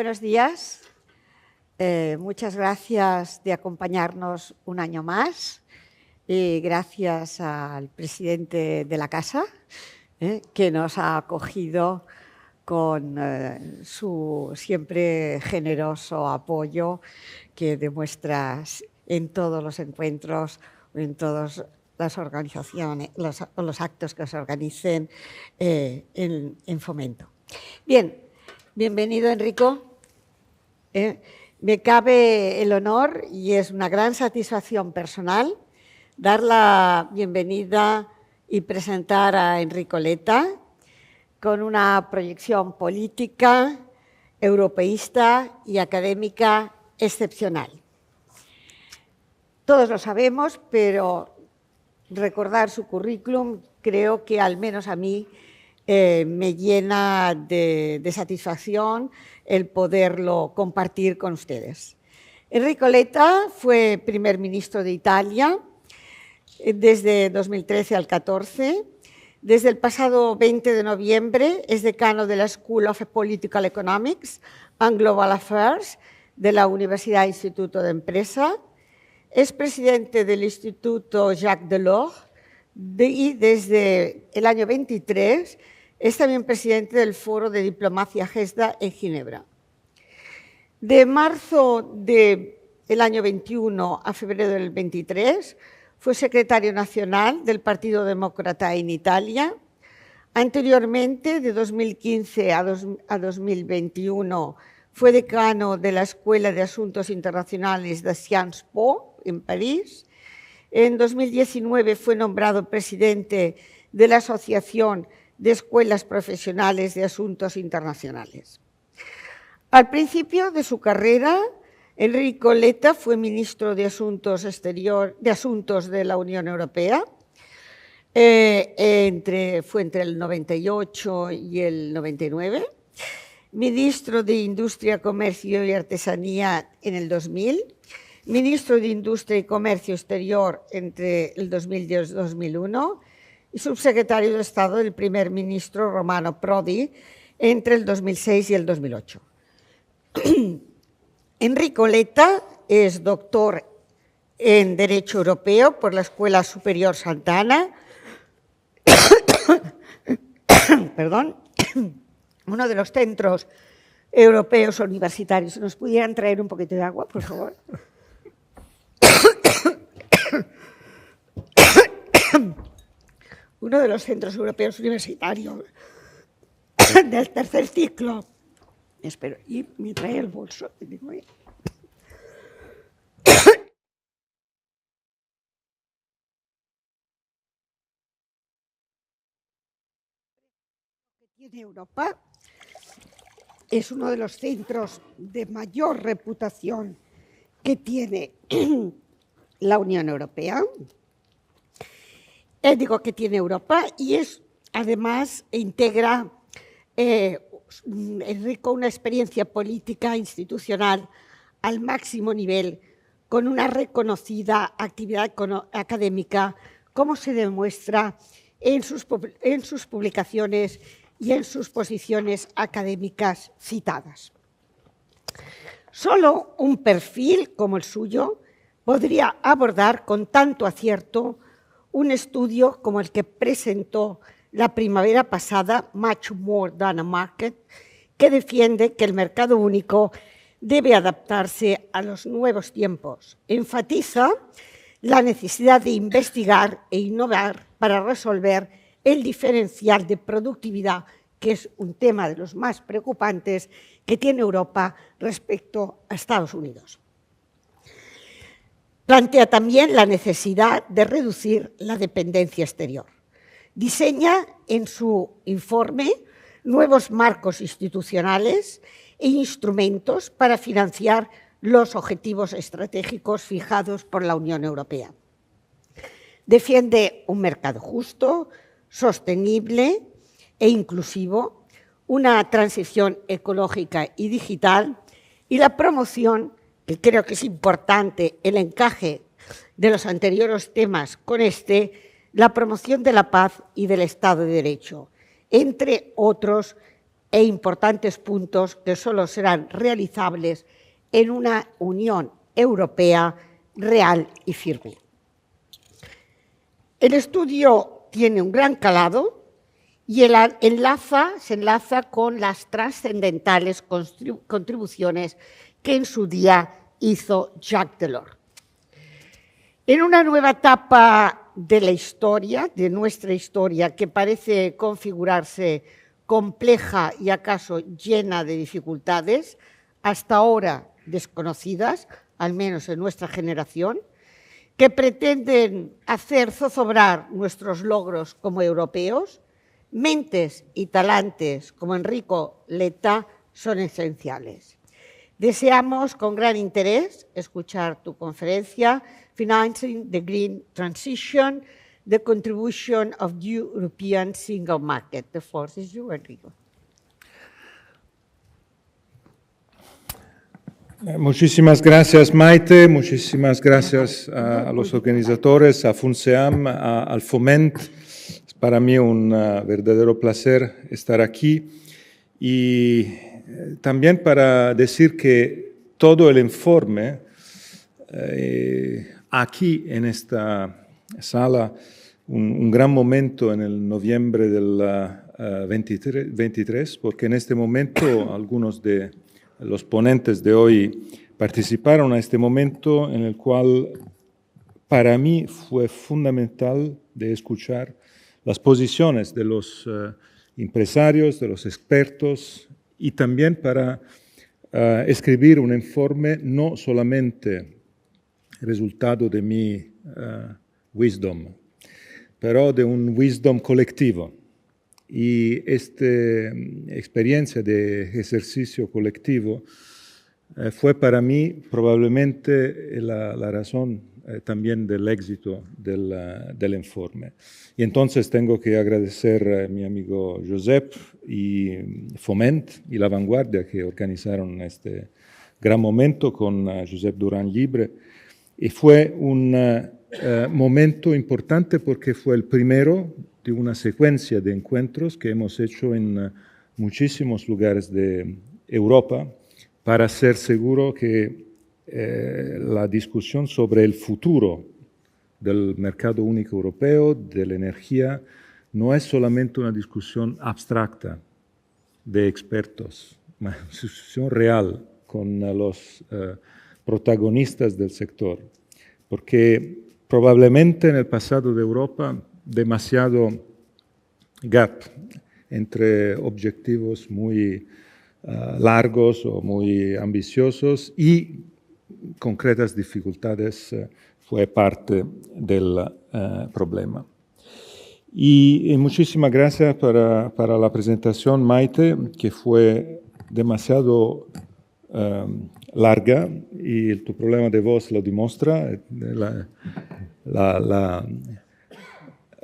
Buenos días. Muchas gracias de acompañarnos un año más. Gracias al presidente de la casa, que nos ha acogido con su siempre generoso apoyo que demuestras en todos los encuentros, en todas las organizaciones, los actos que se organicen en Fomento. Bien, bienvenido, Enrico. Me cabe el honor y es una gran satisfacción personal dar la bienvenida y presentar a Enrico Letta con una proyección política, europeísta y académica excepcional. Todos lo sabemos, pero recordar su currículum creo que al menos a mí me llena de satisfacción el poderlo compartir con ustedes. Enrico Letta fue primer ministro de Italia desde 2013 al 14. Desde el pasado 20 de noviembre es decano de la School of Political Economics and Global Affairs de la Universidad Instituto de Empresa. Es presidente del Instituto Jacques Delors y desde el año 23 es también presidente del Foro de Diplomacia GESDA en Ginebra. De marzo del año 21 a febrero del 23 fue secretario nacional del Partido Demócrata en Italia. Anteriormente, de 2015 a 2021, fue decano de la Escuela de Asuntos Internacionales de Sciences Po en París. En 2019 fue nombrado presidente de la Asociación de Escuelas Profesionales de Asuntos Internacionales. Al principio de su carrera, Enrico Letta fue ministro de Asuntos de la Unión Europea. Fue entre el 98 y el 99. Ministro de Industria, Comercio y Artesanía en el 2000. Ministro de Industria y Comercio Exterior entre el 2000 y el 2001. Y subsecretario de Estado del primer ministro Romano Prodi entre el 2006 y el 2008. Enrico Letta es doctor en Derecho Europeo por la Escuela Superior Sant'Anna, perdón, uno de los centros europeos universitarios. ¿Nos pudieran traer un poquito de agua, por favor? Uno de los centros europeos universitarios del tercer ciclo. Espero, y me trae el bolso. Tiene Europa, es uno de los centros de mayor reputación que tiene la Unión Europea. Digo que tiene Europa y es, además, integra Enrico una experiencia política institucional al máximo nivel, con una reconocida actividad académica, como se demuestra en sus publicaciones y en sus posiciones académicas citadas. Solo un perfil como el suyo podría abordar con tanto acierto un estudio como el que presentó la primavera pasada, Much More Than a Market, que defiende que el mercado único debe adaptarse a los nuevos tiempos. Enfatiza la necesidad de investigar e innovar para resolver el diferencial de productividad, que es un tema de los más preocupantes que tiene Europa respecto a Estados Unidos. Plantea también la necesidad de reducir la dependencia exterior. Diseña en su informe nuevos marcos institucionales e instrumentos para financiar los objetivos estratégicos fijados por la Unión Europea. Defiende un mercado justo, sostenible e inclusivo, una transición ecológica y digital y la promoción, que creo que es importante el encaje de los anteriores temas con la promoción de la paz y del Estado de Derecho, entre otros e importantes puntos que solo serán realizables en una Unión Europea real y firme. El estudio tiene un gran calado y se enlaza con las trascendentales contribuciones que en su día hizo Jacques Delors. En una nueva etapa de la historia, de nuestra historia, que parece configurarse compleja y acaso llena de dificultades, hasta ahora desconocidas, al menos en nuestra generación, que pretenden hacer zozobrar nuestros logros como europeos, mentes y talantes como Enrico Letta son esenciales. Deseamos con gran interés escuchar tu conferencia, Financing the Green Transition, the Contribution of the European Single Market. The floor is yours, Enrico. Muchísimas gracias, Maite. Muchísimas gracias a los organizadores, a Funseam, al Foment. Es para mí un verdadero placer estar aquí. Y también para decir que todo el informe aquí en esta sala, un gran momento en el noviembre del 23, porque en este momento algunos de los ponentes de hoy participaron a este momento en el cual para mí fue fundamental de escuchar las posiciones de los empresarios, de los expertos y también para escribir un informe no solamente resultado de mi wisdom, pero de un wisdom colectivo. Y esta experiencia de ejercicio colectivo fue para mí probablemente la razón también del éxito del informe. Y entonces tengo que agradecer a mi amigo Josep y Foment y La Vanguardia que organizaron este gran momento con Josep Durán Libre. Y fue un momento importante porque fue el primero de una secuencia de encuentros que hemos hecho en muchísimos lugares de Europa para ser seguro que la discusión sobre el futuro del mercado único europeo, de la energía, no es solamente una discusión abstracta de expertos, una discusión real con los protagonistas del sector, porque probablemente en el pasado de Europa demasiado gap entre objetivos muy largos o muy ambiciosos y concretas dificultades fue parte del problema. Y muchísimas gracias para la presentación, Maite, que fue demasiado larga y tu problema de voz lo demuestra.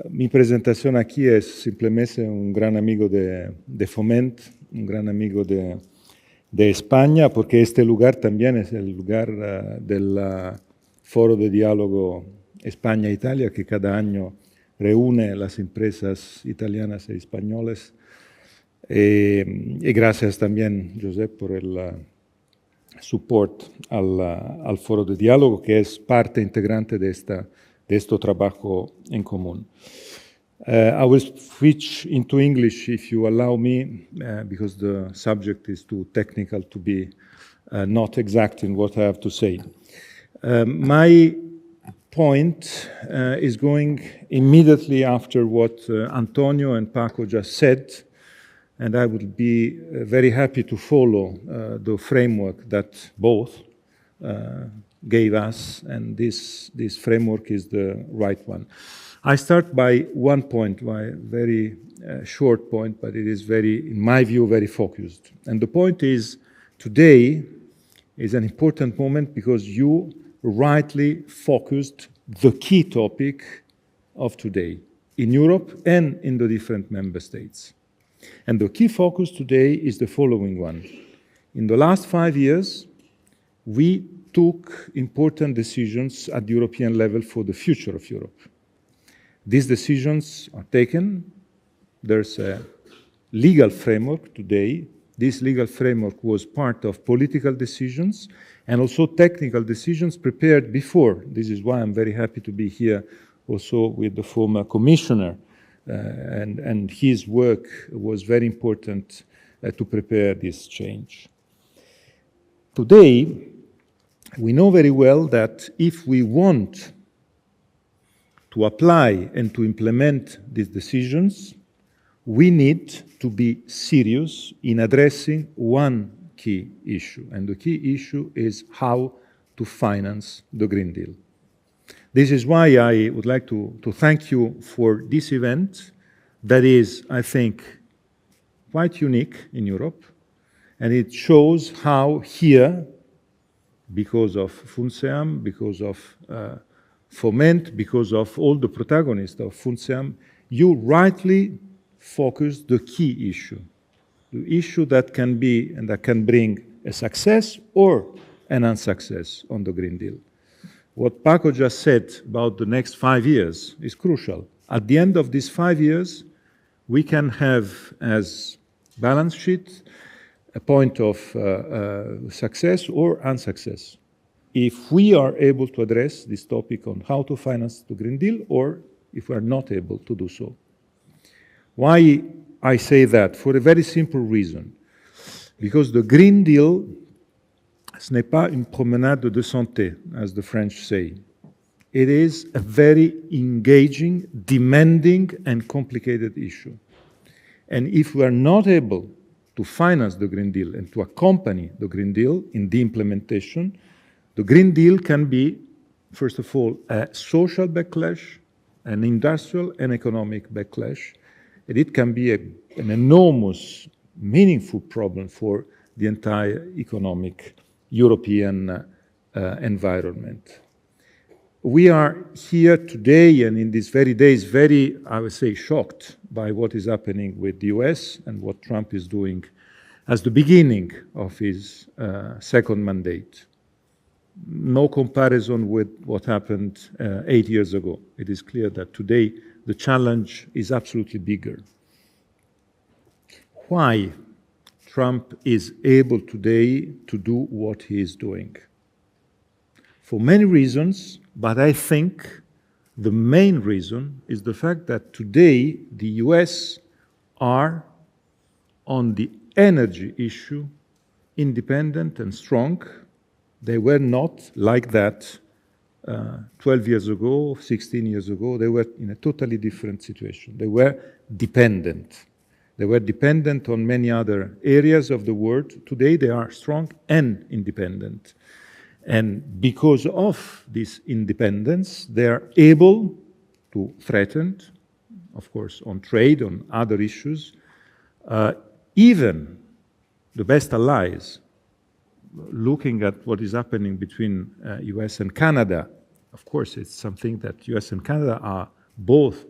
Mi presentación aquí es simplemente un gran amigo de Foment, un gran amigo de España, porque este lugar también es el lugar del Foro de Diálogo España-Italia, que cada año reúne las empresas italianas e españolas. Y gracias también, Josep, por el support al Foro de Diálogo, que es parte integrante de este trabajo en común. I will switch into English if you allow me, because the subject is too technical to be not exact in what I have to say. My point is going immediately after what Antonio and Paco just said, and I would be very happy to follow the framework that both gave us, and this framework is the right one. I start by one point, by a very short point, but it is very, in my view, very focused. And the point is, today is an important moment because you rightly focused the key topic of today in Europe and in the different member states. And the key focus today is the following one. In the last 5 years, we took important decisions at the European level for the future of Europe. These decisions are taken. There's a legal framework today. This legal framework was part of political decisions and also technical decisions prepared before. This is why I'm very happy to be here also with the former commissioner, and his work was very important to prepare this change. Today, we know very well that if we want to apply and to implement these decisions, we need to be serious in addressing one key issue, and the key issue is how to finance the Green Deal. This is why I would like to thank you for this event that is, I think, quite unique in Europe, and it shows how here, because of Funseam, because of Foment, because of all the protagonists of Funseam, you rightly focus the key issue, the issue that can be and that can bring a success or an unsuccess on the Green Deal. What Paco just said about the next 5 years is crucial. At the end of these 5 years, we can have as balance sheet a point of success or unsuccess. If we are able to address this topic on how to finance the Green Deal, or if we are not able to do so. Why I say that? For a very simple reason. Because the Green Deal, ce n'est pas une promenade de santé, as the French say. It is a very engaging, demanding, and complicated issue. And if we are not able to finance the Green Deal and to accompany the Green Deal in the implementation, the Green Deal can be, first of all, a social backlash, an industrial and economic backlash, and it can be an enormous, meaningful problem for the entire economic European environment. We are here today and in these very days very, I would say, shocked by what is happening with the US and what Trump is doing as the beginning of his second mandate. No comparison with what happened 8 years ago. It is clear that today the challenge is absolutely bigger. Why Trump is able today to do what he is doing? For many reasons, but I think the main reason is the fact that today the US are, on the energy issue, independent and strong. They were not like that 12 years ago, 16 years ago. They were in a totally different situation. They were dependent. They were dependent on many other areas of the world. Today they are strong and independent. And because of this independence, they are able to threaten, of course, on trade, on other issues, even the best allies. Looking at what is happening between US and Canada, of course, it's something that US and Canada are both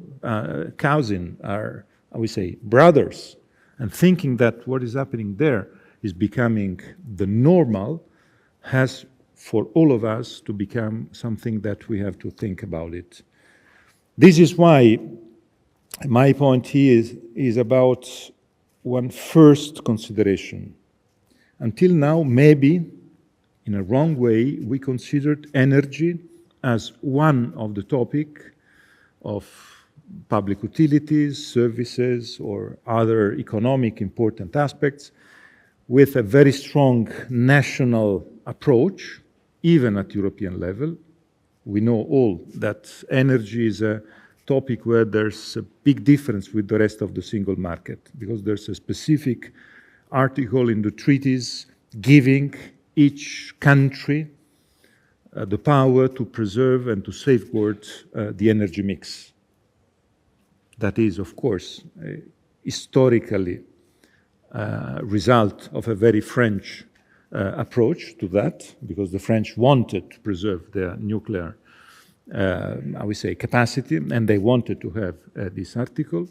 cousins, are, I would say, brothers. And thinking that what is happening there is becoming the normal has, for all of us, to become something that we have to think about it. This is why my point here is about one first consideration. Until now, maybe, in a wrong way, we considered energy as one of the topic of public utilities, services, or other economic important aspects, with a very strong national approach, even at European level. We know all that energy is a topic where there's a big difference with the rest of the single market, because there's a specific article in the treaties giving each country the power to preserve and to safeguard the energy mix. That is, of course, historically result of a very French approach to that, because the French wanted to preserve their nuclear, I would say, capacity, and they wanted to have this article.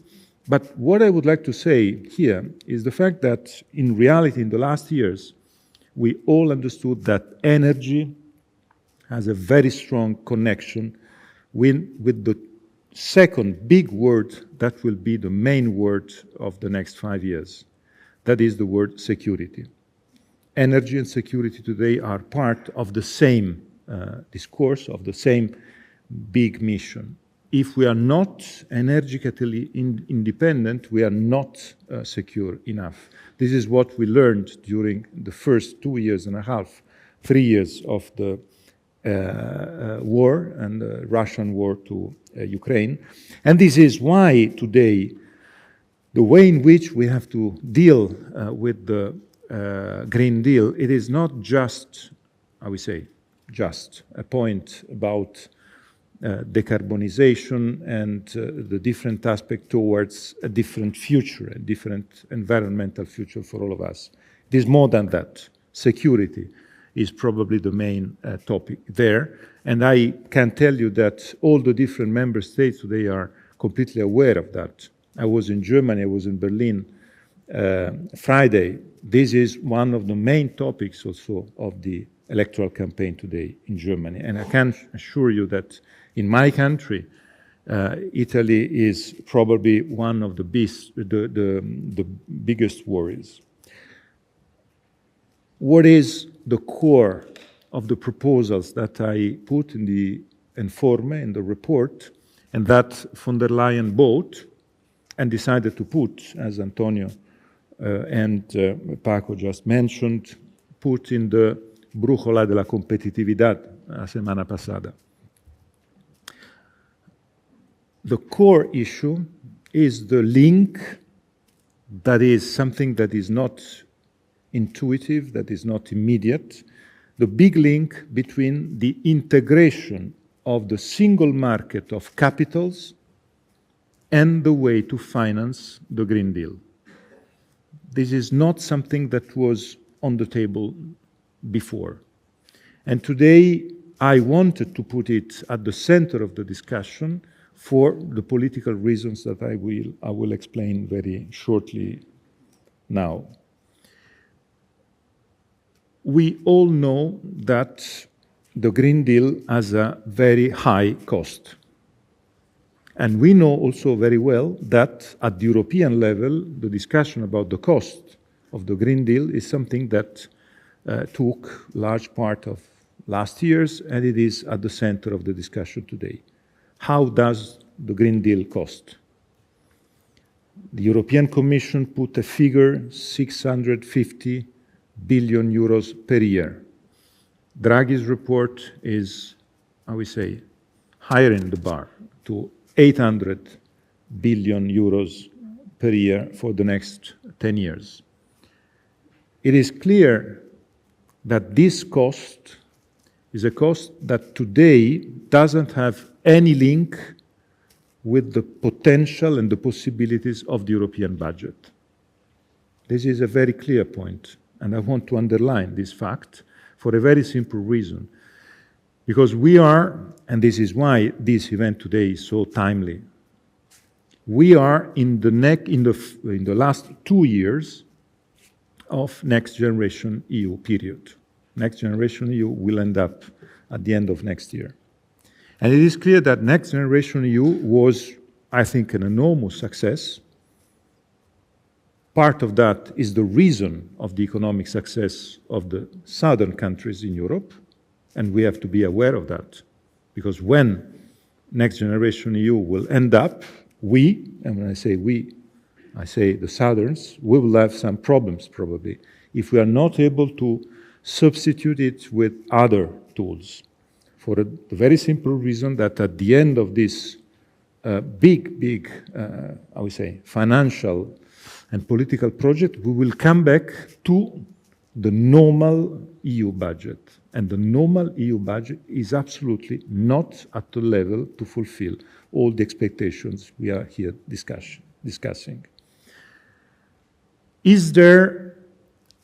But what I would like to say here is the fact that in reality, in the last years, we all understood that energy has a very strong connection with the second big word that will be the main word of the next 5 years. That is the word security. Energy and security today are part of the same discourse, of the same big mission. If we are not energetically independent, we are not secure enough. This is what we learned during the first 2 years and a half, 3 years of the war and the Russian war to Ukraine. And this is why today the way in which we have to deal with the Green Deal, it is not just, I would say, just a point about decarbonization and the different aspect towards a different future, a different environmental future for all of us. It is more than that. Security is probably the main topic there. And I can tell you that all the different member states today are completely aware of that. I was in Germany, I was in Berlin Friday. This is one of the main topics also of the electoral campaign today in Germany. And I can assure you that in my country, Italy is probably one of the biggest worries. What is the core of the proposals that I put in the Informe, in the report, and that von der Leyen bought and decided to put, as Antonio and Paco just mentioned, put in the Brújula de la Competitividad la semana pasada. The core issue is the link that is something that is not intuitive, that is not immediate, the big link between the integration of the single market of capitals and the way to finance the Green Deal. This is not something that was on the table before. And today I wanted to put it at the center of the discussion for the political reasons that I will explain very shortly now. We all know that the Green Deal has a very high cost. And we know also very well that at the European level, the discussion about the cost of the Green Deal is something that took large part of last year's, and it is at the center of the discussion today. How does the Green Deal cost? The European Commission put a figure, 650 billion euros per year. Draghi's report is, I would say, higher in the bar to 800 billion euros per year for the next 10 years. It is clear that this cost is a cost that today doesn't have any link with the potential and the possibilities of the European budget. This is a very clear point, and I want to underline this fact for a very simple reason. Because we are, and this is why this event today is so timely, we are in the last 2 years of Next Generation EU period. Next Generation EU will end up at the end of next year. And it is clear that Next Generation EU was, I think, an enormous success. Part of that is the reason of the economic success of the southern countries in Europe, and we have to be aware of that. Because when Next Generation EU will end up, we, and when I say we, I say the Southerns, we will have some problems probably if we are not able to substitute it with other tools. For the very simple reason that at the end of this big, I would say, financial and political project, we will come back to the normal EU budget. And the normal EU budget is absolutely not at the level to fulfill all the expectations we are here discussing. Is there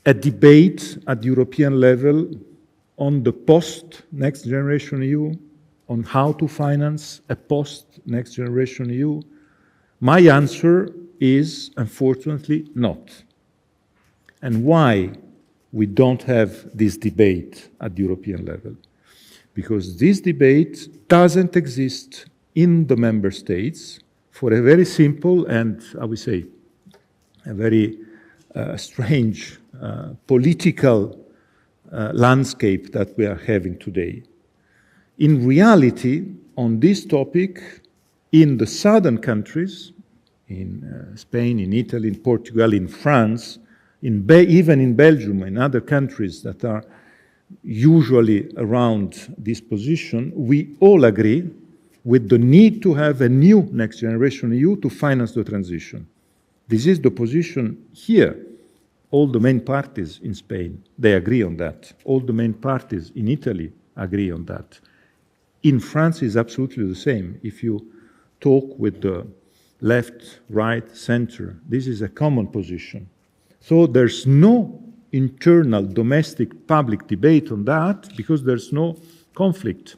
a debate at the European level on the post-Next Generation EU, on how to finance a post-Next Generation EU? My answer is, unfortunately, not. And why we don't have this debate at the European level? Because this debate doesn't exist in the member states for a very simple and, I would say, a very strange political landscape that we are having today. In reality, on this topic, in the southern countries, in Spain, in Italy, in Portugal, in France, even in Belgium and other countries that are usually around this position, we all agree with the need to have a new next generation EU to finance the transition. This is the position here. All the main parties in Spain, they agree on that. All the main parties in Italy agree on that. In France, it's absolutely the same. If you talk with the left, right, center, this is a common position. So there's no internal domestic public debate on that because there's no conflict.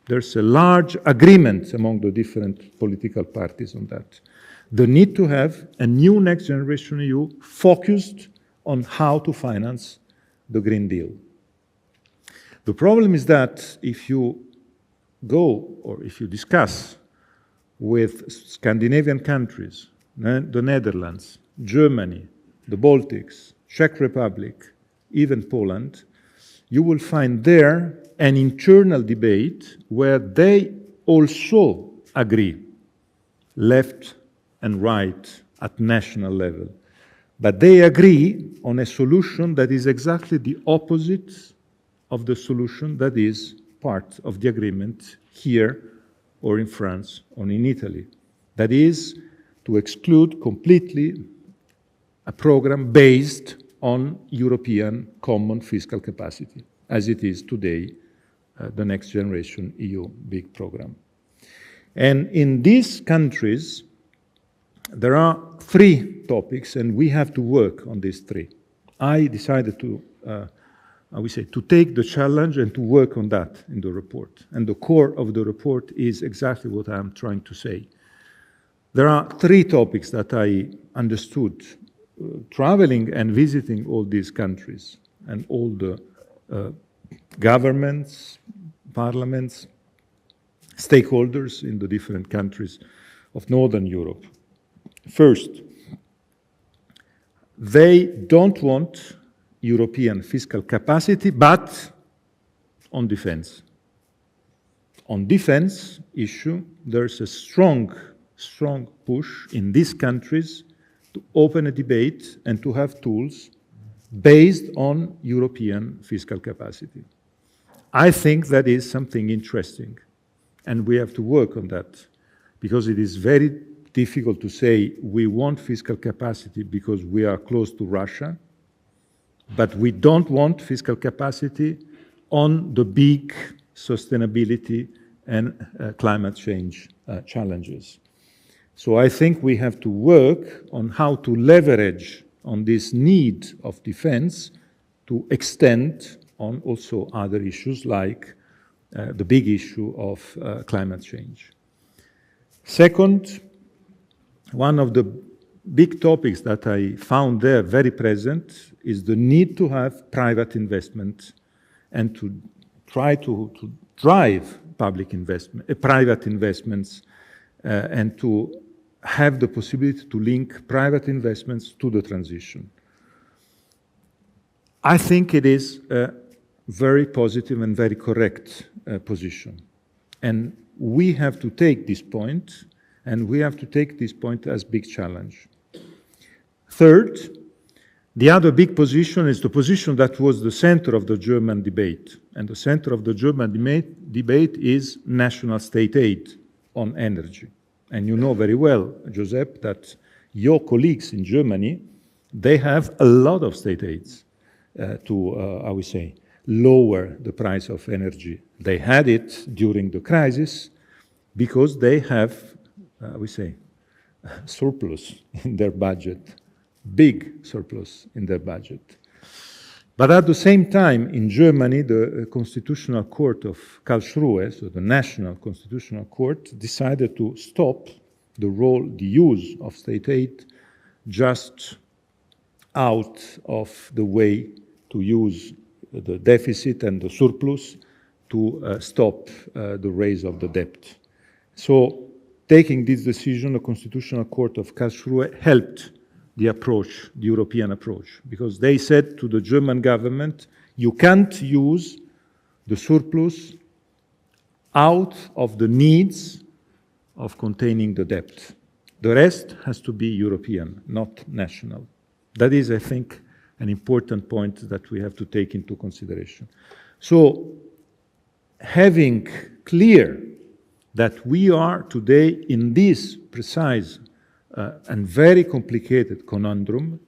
There's a large agreement among the different political parties on that. The need to have a new next generation EU focused on how to finance the Green Deal. The problem is that if you go or if you discuss with Scandinavian countries, the Netherlands, Germany, the Baltics, Czech Republic, even Poland, you will find there an internal debate where they also agree, left and right at national level. But they agree on a solution that is exactly the opposite of the solution that is part of the agreement here or in France or in Italy. That is to exclude completely a program based on European common fiscal capacity, as it is today, the Next Generation EU big program. And in these countries, there are three topics, and we have to work on these three. I decided to, to take the challenge and to work on that in the report. And the core of the report is exactly what I'm trying to say. There are three topics that I understood traveling and visiting all these countries and all the governments, parliaments, stakeholders in the different countries of Northern Europe. First, they don't want European fiscal capacity, but on defense. On defense issue, there's a strong push in these countries to open a debate and to have tools based on European fiscal capacity. I think that is something interesting, and we have to work on that, because it is very difficult to say we want fiscal capacity because we are close to Russia, but we don't want fiscal capacity on the big sustainability and climate change challenges. So I think we have to work on how to leverage on this need of defense to extend on also other issues like the big issue of climate change. Second, one of the big topics that I found there very present is the need to have private investment and to try to drive public investment, private investments, and to have the possibility to link private investments to the transition. I think it is a very positive and very correct position. And we have to take this point, and we have to take this point as big challenge. Third, the other big position is the position that was the center of the German debate. And the center of the German debate is national state aid on energy. And you know very well, Giuseppe, that your colleagues in Germany, they have a lot of state aids to, lower the price of energy. They had it during the crisis because they have, surplus in their budget, big surplus in their budget. But at the same time, in Germany, the Constitutional Court of Karlsruhe, so the National Constitutional Court, decided to stop the use of state aid just out of the way to use the deficit and the surplus to stop the raise of the debt. So taking this decision, the Constitutional Court of Karlsruhe helped the approach, the European approach, because they said to the German government, you can't use the surplus out of the needs of containing the debt. The rest has to be European, not national. That is, I think, an important point that we have to take into consideration. So, having clear that we are today in this precise and very complicated conundrum,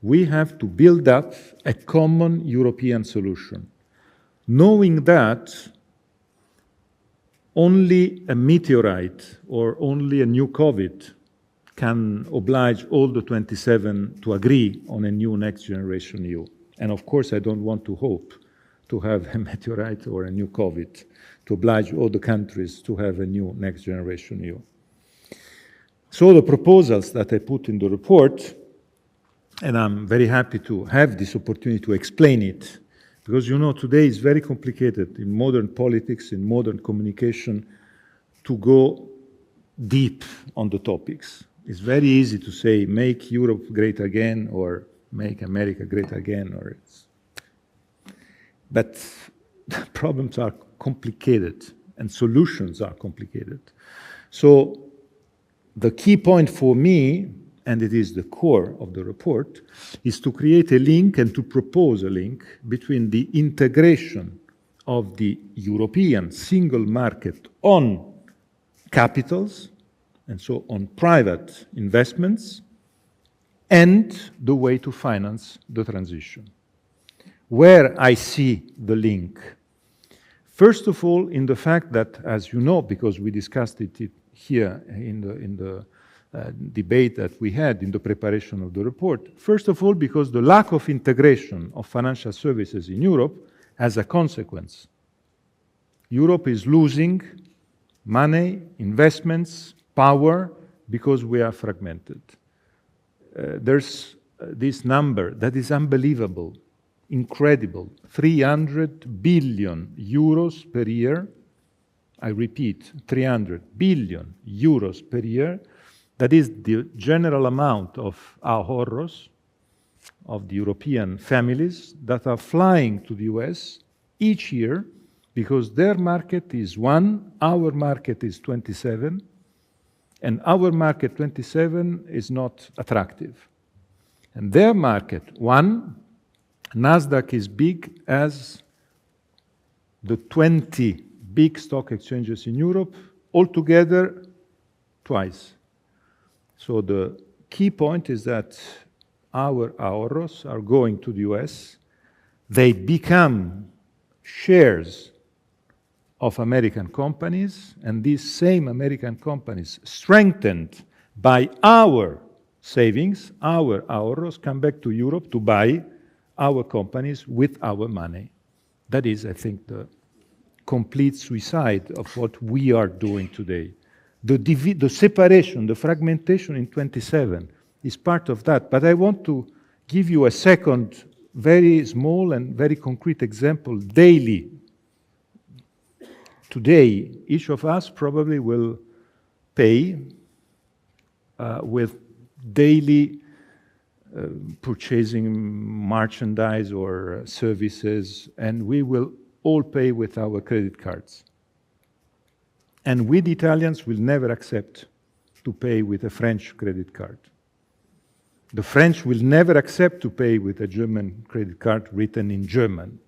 we have to build up a common European solution, knowing that only a meteorite or only a new COVID can oblige all the 27 to agree on a new next generation EU. And of course, I don't want to hope to have a meteorite or a new COVID to oblige all the countries to have a new next generation EU. So the proposals that I put in the report, and I'm very happy to have this opportunity to explain it, because you know today is very complicated in modern politics, in modern communication, to go deep on the topics. It's very easy to say, make Europe great again, or make America great again, but the problems are complicated and solutions are complicated. So the key point for me, and it is the core of the report, is to create a link and to propose a link between the integration of the European single market on capitals, and so on private investments, and the way to finance the transition. Where I see the link? First of all, in the fact that, as you know, because we discussed it here in the debate that we had in the preparation of the report, first of all, because the lack of integration of financial services in Europe has a consequence. Europe is losing money, investments, power, because we are fragmented. There's this number that is unbelievable, incredible, 300 billion euros per year. I repeat, 300 billion euros per year. That is the general amount of ahorros, of the European families that are flying to the US each year because their market is 1, our market is 27, and our market 27 is not attractive. And their market 1, Nasdaq is big as the 20 big stock exchanges in Europe, altogether twice. So the key point is that our ahorros are going to the US. They become shares of American companies, and these same American companies, strengthened by our savings, our ahorros, come back to Europe to buy our companies with our money. That is, I think, the complete suicide of what we are doing today. The separation, the fragmentation in 27 is part of that. But I want to give you a second, very small and very concrete example daily. Today, each of us probably will pay with daily purchasing merchandise or services, and we will all pay with our credit cards. And we, the Italians, will never accept to pay with a French credit card. The French will never accept to pay with a German credit card written in German.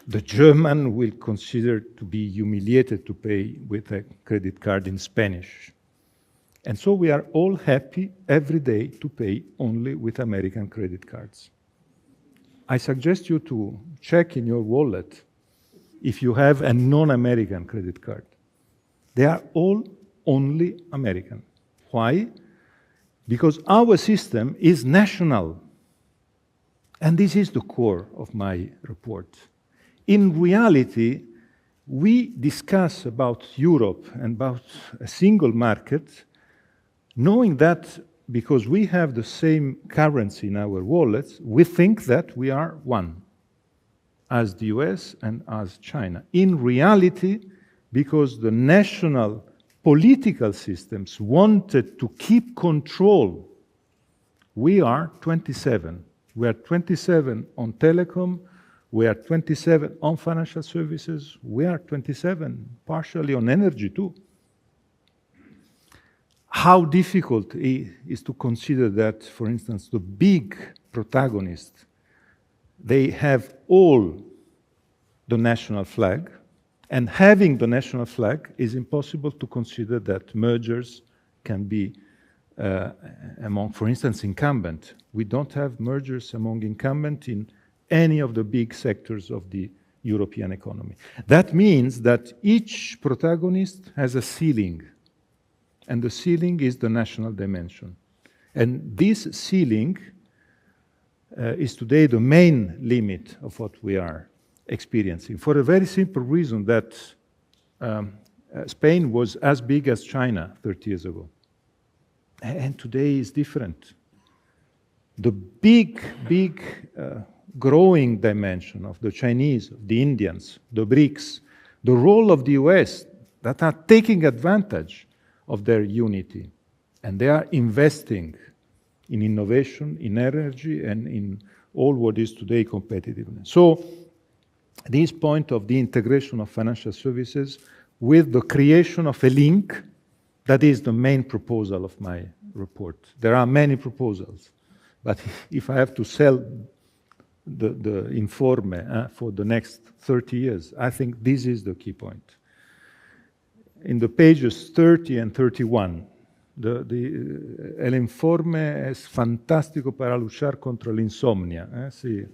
The German will consider to be humiliated to pay with a credit card in Spanish. And so we are all happy every day to pay only with American credit cards. I suggest you to check in your wallet if you have a non-American credit card. They are all only American. Why? Because our system is national. And this is the core of my report. In reality, we discuss about Europe and about a single market, knowing that because we have the same currency in our wallets, we think that we are one, as the US and as China. In reality, because the national political systems wanted to keep control. We are 27. We are 27 on telecom. We are 27 on financial services. We are 27 partially on energy too. How difficult it is to consider that, for instance, the big protagonists, they have all the national flag, and having the national flag is impossible to consider that mergers can be among, for instance, incumbent. We don't have mergers among incumbent in any of the big sectors of the European economy. That means that each protagonist has a ceiling, and the ceiling is the national dimension. And this ceiling is today the main limit of what we are experiencing, for a very simple reason that Spain was as big as China 30 years ago. And today is different. The big growing dimension of the Chinese, of the Indians, the BRICS, the role of the US that are taking advantage of their unity. And they are investing in innovation, in energy, and in all what is today competitiveness. So this point of the integration of financial services with the creation of a link, that is the main proposal of my report. There are many proposals, but if I have to sell the informe for the next 30 years, I think this is the key point. In the pages 30 and 31, el informe es fantástico para luchar contra la insomnia. Sí.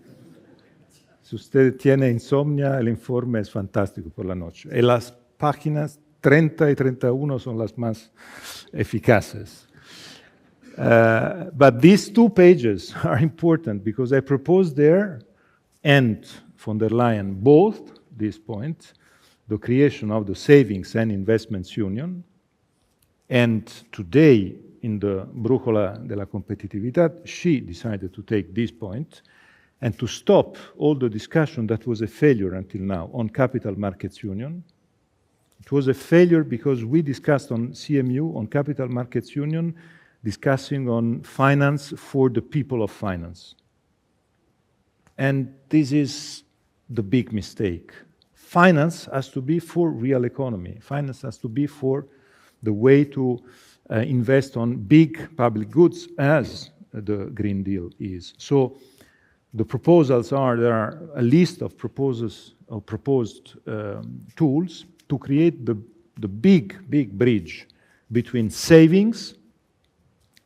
Si usted tiene insomnia, el informe es fantástico por la noche. Y las páginas 30 y 31 son las más eficaces. But these 2 pages are important because I propose there, and von der Leyen both this point, the creation of the Savings and Investments Union, and today in the Brújula de la Competitividad, she decided to take this point and to stop all the discussion that was a failure until now on Capital Markets Union. It was a failure because we discussed on CMU, on Capital Markets Union, discussing on finance for the people of finance. And this is the big mistake. Finance has to be for real economy. Finance has to be for the way to invest on big public goods as the Green Deal is. So the proposals are, there are a list of proposals or proposed tools to create the big bridge between savings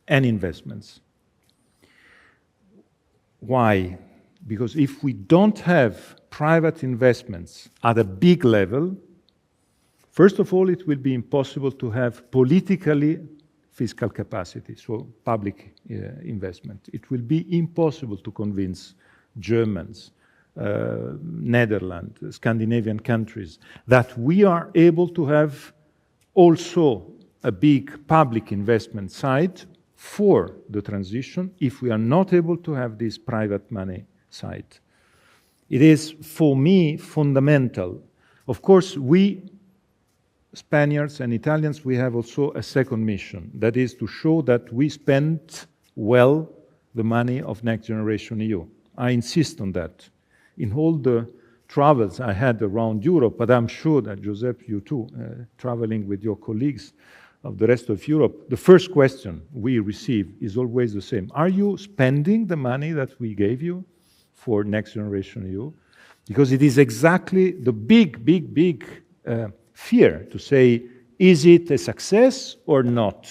and investments. Why? Because if we don't have private investments at a big level, first of all, it will be impossible to have politically fiscal capacity, so public investment. It will be impossible to convince Germans, Netherlands, Scandinavian countries, that we are able to have also a big public investment side for the transition if we are not able to have this private money side. It is, for me, fundamental. Of course, we Spaniards and Italians, we have also a second mission, that is to show that we spend well the money of Next Generation EU. I insist on that. In all the travels I had around Europe, but I'm sure that, Joseph, you too, traveling with your colleagues of the rest of Europe, the first question we receive is always the same. Are you spending the money that we gave you for Next Generation EU? Because it is exactly the big fear to say, is it a success or not?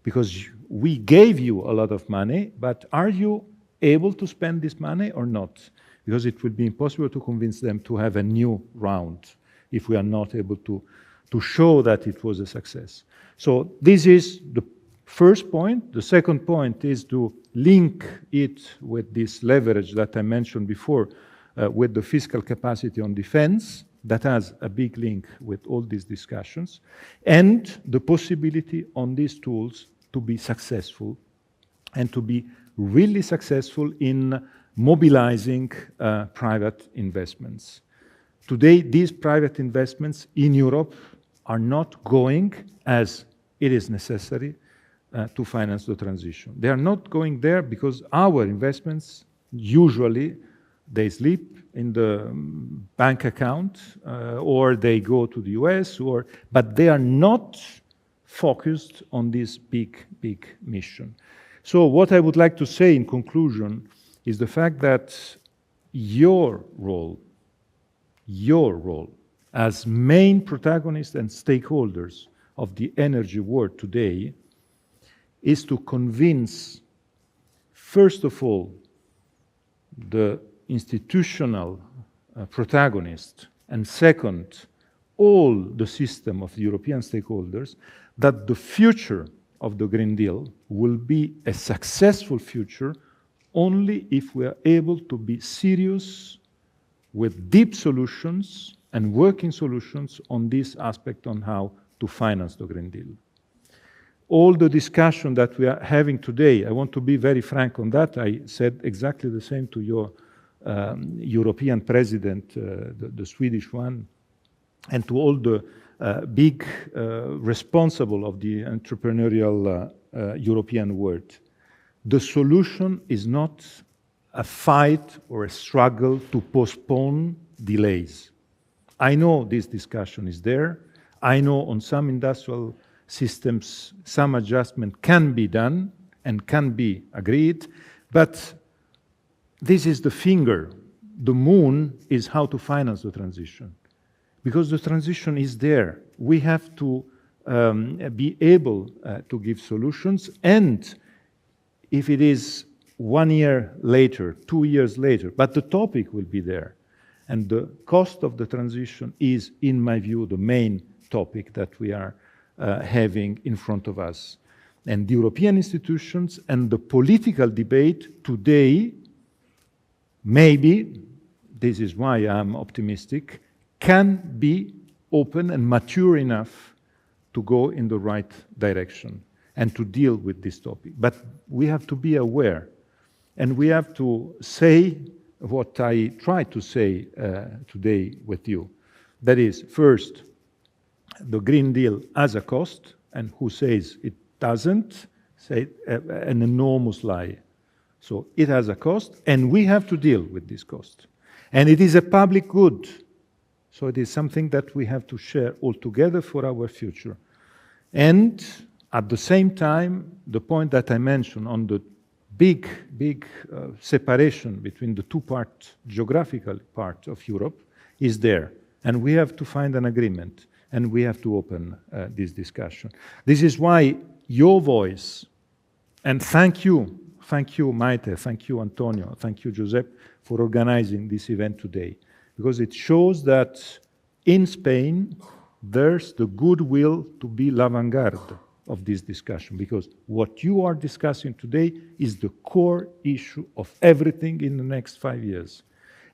Because we gave you a lot of money, but are you able to spend this money or not? Because it will be impossible to convince them to have a new round if we are not able to show that it was a success. So this is the first point. The second point is to link it with this leverage that I mentioned before, with the fiscal capacity on defense, that has a big link with all these discussions, and the possibility on these tools to be successful and to be really successful in mobilizing private investments. Today, these private investments in Europe are not going as it is necessary to finance the transition. They are not going there because our investments, usually, they sleep in the bank account or they go to the US, but they are not focused on this big mission. So what I would like to say in conclusion is the fact that your role as main protagonists and stakeholders of the energy world today is to convince, first of all, the institutional protagonists, and second, all the system of the European stakeholders, that the future of the Green Deal will be a successful future only if we are able to be serious with deep solutions and working solutions on this aspect on how to finance the Green Deal. All the discussion that we are having today, I want to be very frank on that. I said exactly the same to your European president, the Swedish one, and to all the big responsible of the entrepreneurial European world. The solution is not a fight or a struggle to postpone delays. I know this discussion is there. I know on some industrial systems some adjustment can be done and can be agreed, but this is the finger. The moon is how to finance the transition. Because the transition is there. We have to be able to give solutions, and if it is 1 year later, 2 years later, but the topic will be there. And the cost of the transition is, in my view, the main topic that we are having in front of us. And the European institutions and the political debate today, maybe, this is why I'm optimistic, can be open and mature enough to go in the right direction and to deal with this topic. But we have to be aware, and we have to say what I tried to say today with you. That is, first, the Green Deal has a cost, and who says it doesn't, say an enormous lie. So it has a cost, and we have to deal with this cost. And it is a public good. So it is something that we have to share all together for our future. And at the same time, the point that I mentioned on the big separation between the two geographical part of Europe is there. And we have to find an agreement, and we have to open this discussion. This is why your voice, and thank you, Maite, thank you, Antonio, thank you, Giuseppe, for organizing this event today. Because it shows that in Spain, there's the goodwill to be l'avant-garde of this discussion, because what you are discussing today is the core issue of everything in the next 5 years.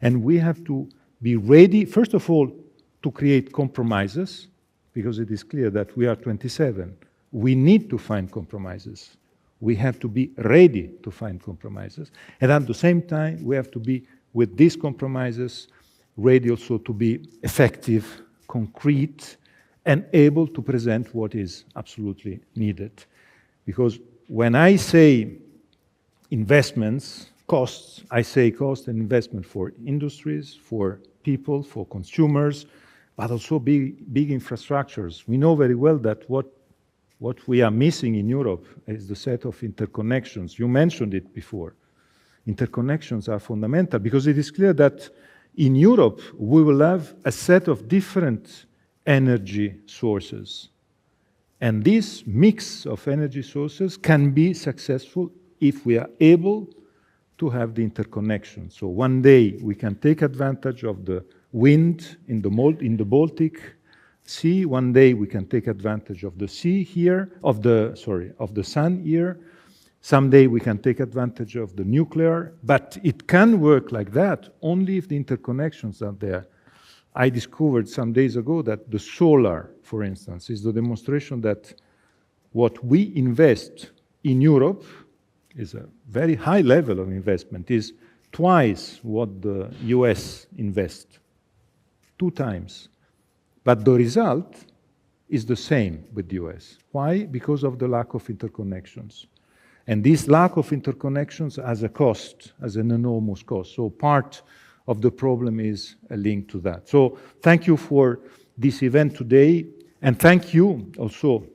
And we have to be ready, first of all, to create compromises, because it is clear that we are 27. We need to find compromises. We have to be ready to find compromises. And at the same time, we have to be, with these compromises, ready also to be effective, concrete, and able to present what is absolutely needed. Because when I say investments, costs, I say cost and investment for industries, for people, for consumers, but also big infrastructures. We know very well that what we are missing in Europe is the set of interconnections. You mentioned it before. Interconnections are fundamental, because it is clear that in Europe we will have a set of different energy sources. And this mix of energy sources can be successful if we are able to have the interconnection. So one day we can take advantage of the wind in the Baltic Sea. One day we can take advantage of the sea here, of the sun here. Someday we can take advantage of the nuclear, but it can work like that only if the interconnections are there. I discovered some days ago that the solar, for instance, is the demonstration that what we invest in Europe is a very high level of investment, is twice what the US invests, 2 times. But the result is the same with the US. Why? Because of the lack of interconnections. And this lack of interconnections has a cost, has an enormous cost. So part of the problem is linked to that. So thank you for this event today, and thank you also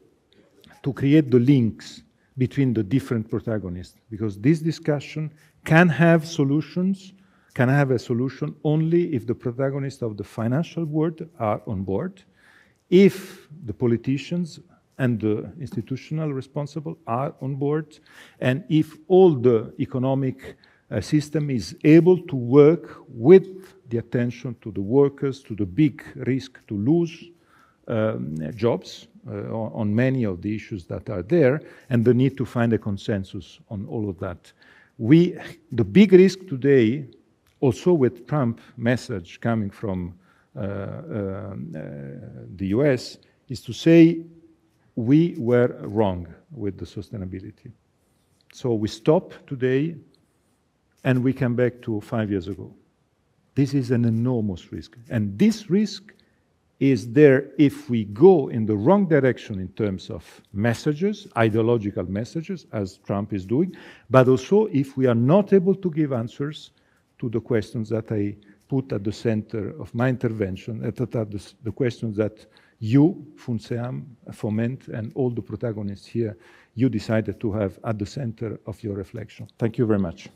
to create the links between the different protagonists, because this discussion can have solutions, can have a solution only if the protagonists of the financial world are on board, if the politicians and the institutional responsible are on board, and if all the economic system is able to work with the attention to the workers, to the big risk to lose jobs on many of the issues that are there, and the need to find a consensus on all of that. The big risk today, also with Trump message coming from the US, is to say we were wrong with the sustainability. So we stop today and we come back to 5 years ago. This is an enormous risk. And this risk is there if we go in the wrong direction in terms of messages, ideological messages, as Trump is doing, but also if we are not able to give answers to the questions that I put at the center of my intervention, that are the questions that you, Funseam, Foment, and all the protagonists here, you decided to have at the center of your reflection. Thank you very much.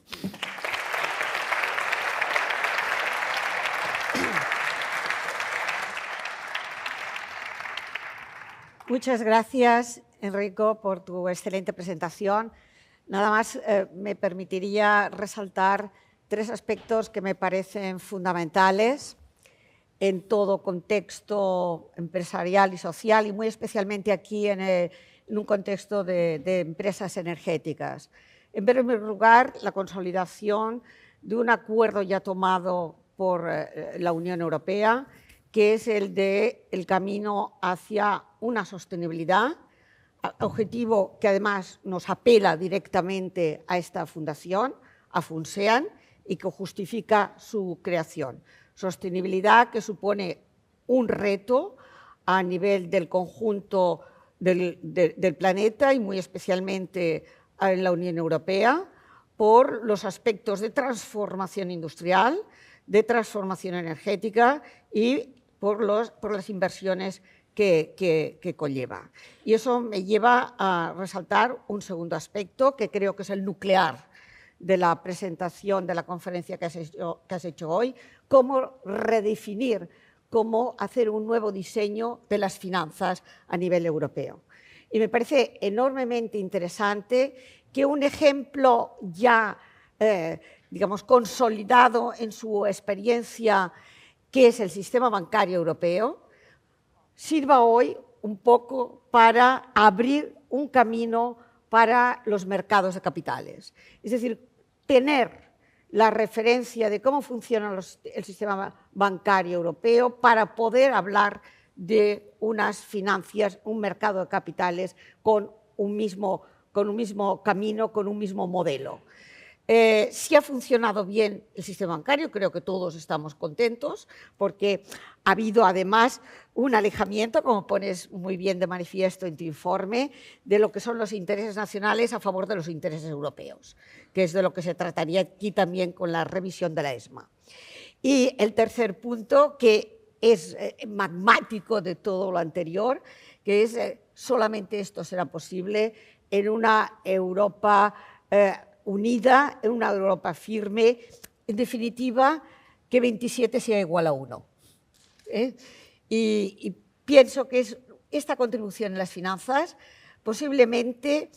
Muchas gracias, Enrico, por tu excelente presentación. Nada más me permitiría resaltar 3 aspectos que me parecen fundamentales en todo contexto empresarial y social, y muy especialmente aquí en un contexto de empresas energéticas. En primer lugar, la consolidación de un acuerdo ya tomado por la Unión Europea, que es el del camino hacia una sostenibilidad, objetivo que además nos apela directamente a esta fundación, a Funseam, y que justifica su creación. Sostenibilidad que supone un reto a nivel del conjunto del planeta y muy especialmente en la Unión Europea por los aspectos de transformación industrial, de transformación energética y por las inversiones que conlleva. Y eso me lleva a resaltar un segundo aspecto que creo que es el nuclear de la presentación de la conferencia que has hecho hoy, cómo redefinir, cómo hacer un nuevo diseño de las finanzas a nivel europeo. Y me parece enormemente interesante que un ejemplo ya, digamos, consolidado en su experiencia, que es el sistema bancario europeo, sirva hoy un poco para abrir un camino para los mercados de capitales. Es decir, tener la referencia de cómo funciona el sistema bancario europeo para poder hablar de unas finanzas, un mercado de capitales con un mismo camino, con un mismo modelo. Si ha funcionado bien el sistema bancario, creo que todos estamos contentos, porque ha habido además un alejamiento, como pones muy bien de manifiesto en tu informe, de lo que son los intereses nacionales a favor de los intereses europeos, que es de lo que se trataría aquí también con la revisión de la ESMA. Y el tercer punto, que es magmático de todo lo anterior, que es solamente esto será posible en una Europa unida, en una Europa firme, en definitiva, que 27 sea igual a 1. Y pienso que es esta contribución en las finanzas posiblemente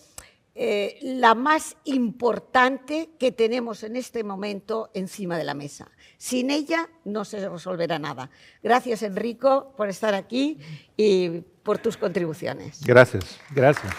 la más importante que tenemos en este momento encima de la mesa. Sin ella no se resolverá nada. Gracias, Enrico, por estar aquí y por tus contribuciones. Gracias, gracias.